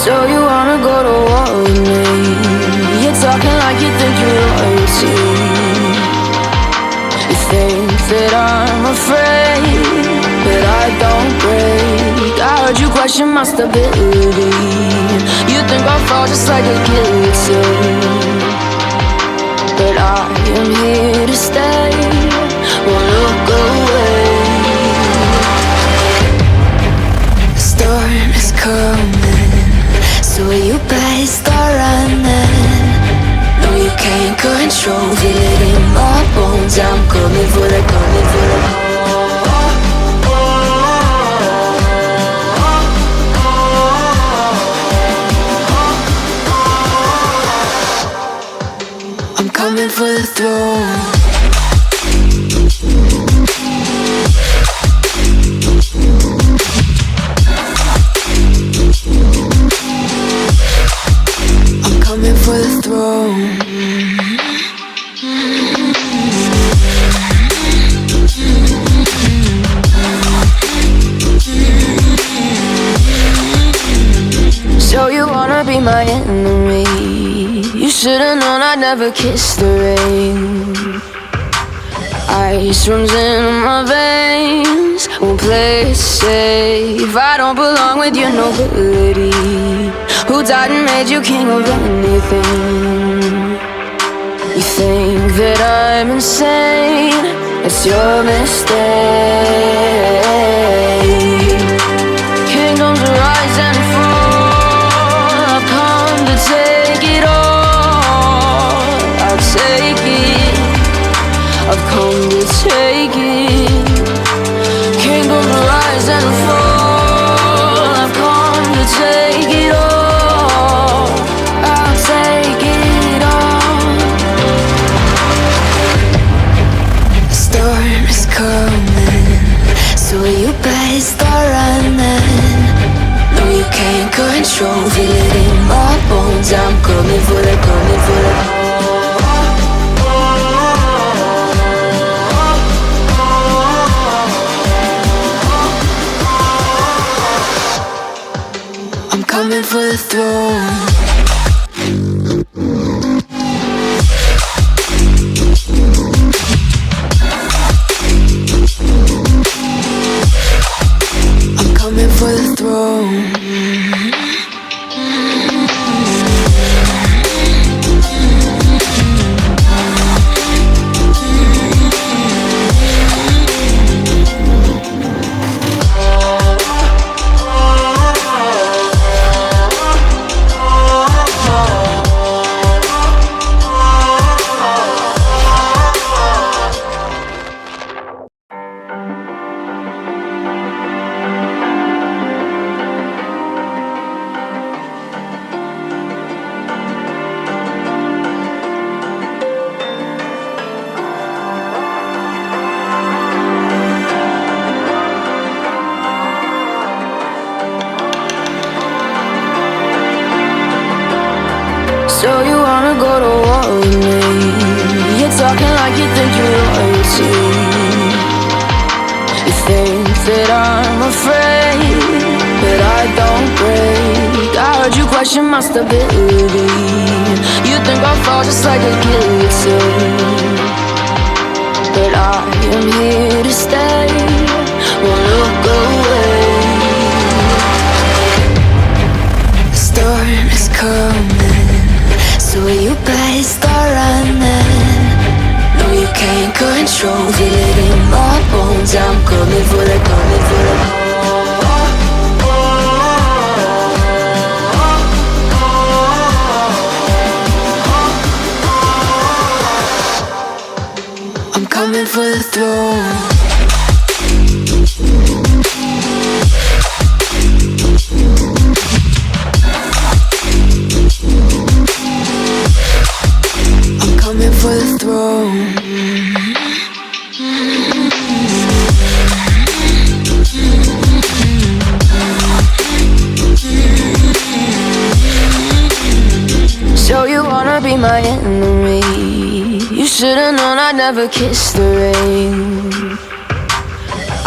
So you wanna go to war with me? You're talking like you think you're royalty. You think that I'm afraid, but I don't break. I heard you question my stability. You think I'll fall just like a guillotine, but I am here to stay. Won't look away. The storm is coming, so you better start running. No, you can't control, feel it in my bones. I'm coming for the, coming for the. I'm coming for the throne. I'm coming for the throne. So you wanna be my enemy? You should've known I'd never kiss the rain. Ice runs in my veins, won't play it safe. I don't belong with your nobility. Who died and made you king of anything? You think that I'm insane? It's your mistake. Kingdoms rise and fall, I've come to take it all. I'll take it, I've come to take it. Kingdoms rise and fall, I've come to take it all. I'll take it all. The storm is coming, so you better start running. No, you can't control, feel it in my bones. I'm coming for the, coming for the. I'm coming for the throne. I'm coming for the throne. So you wanna go to war with me? You're talking like you think you're royalty. You think that I'm afraid, but I don't break. I heard you question my stability. You think I'll fall just like a guillotine, but I am here to stay. Won't look away. The storm is coming, so you better start running. No, you can't control, feel it in my bones. I'm coming for the, coming for the. I'm coming for the throne. I'm coming for the throne. So you wanna be my enemy? You should've known I'd never kiss the rain.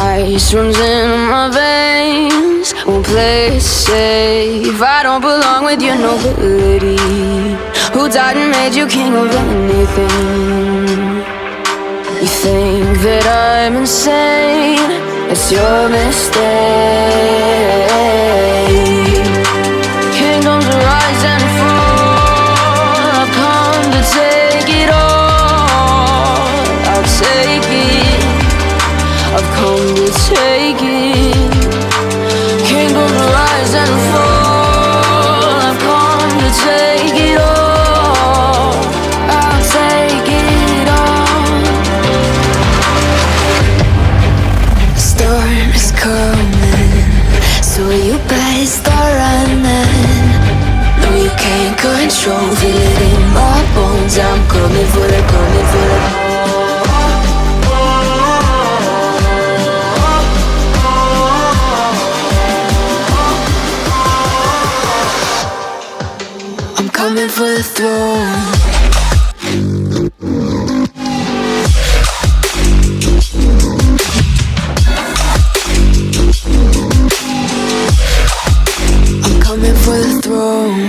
Ice runs in my veins, won't play it safe. I don't belong with your nobility. Who died and made you king of anything? You think that I'm insane? It's your mistake. Kingdoms rise and fall. I've come to take it all. I'll take it. I've come to take it. Kingdoms rise and fall. I've come to take it all. I'll take it all. The storm is coming, so you better start running. No, you can't control, feel it in my bones. I'm coming for the, coming for the. Coming for the throne. I'm coming for the throne.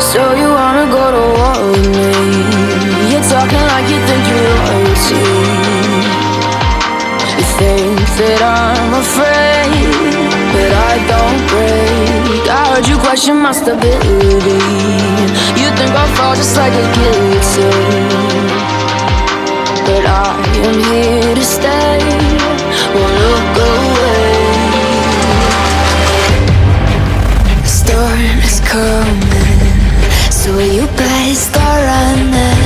So you wanna go to war with me? You're talking like you think you're royalty. You think that I'm afraid, but I don't break. I heard you question my stability. You think I'll fall just like a guillotine, but I am here to stay. Won't look away. The storm is coming, so you better start running.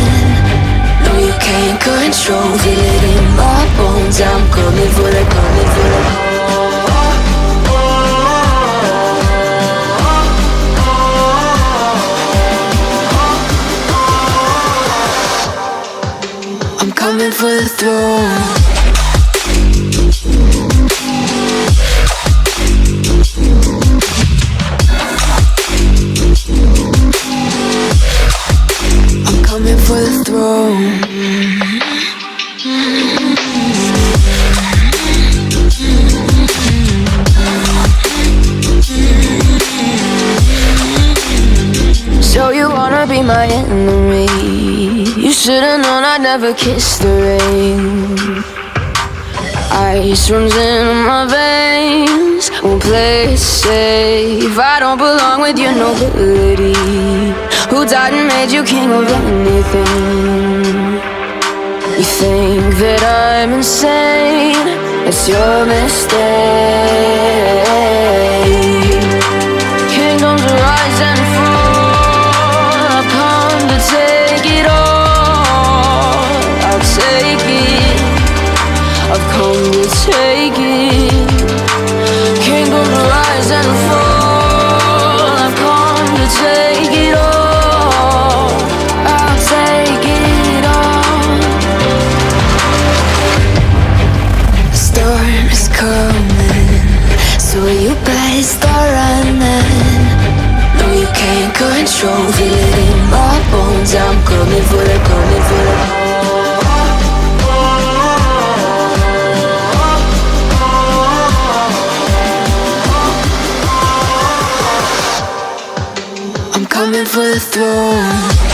No, you can't control, feel it in my bones. I'm coming for the, coming for the. I'm coming for the throne. Coming for the throne. So you wanna be my enemy? You should've known I'd never kiss the rain. Ice runs in my veins, won't play it safe. I don't belong with your nobility. Who died and made you king of anything? You think that I'm insane? It's your mistake. Kingdoms rise and fall. I've come to take it all. I'll take it. I've come to take it. Kingdoms rise and fall. I've come to take it all. I'll take it all. The storm is coming, so you better start running. No, you can't control, feel it in my bones. I'm coming for the, coming for the. I'm coming for the throne.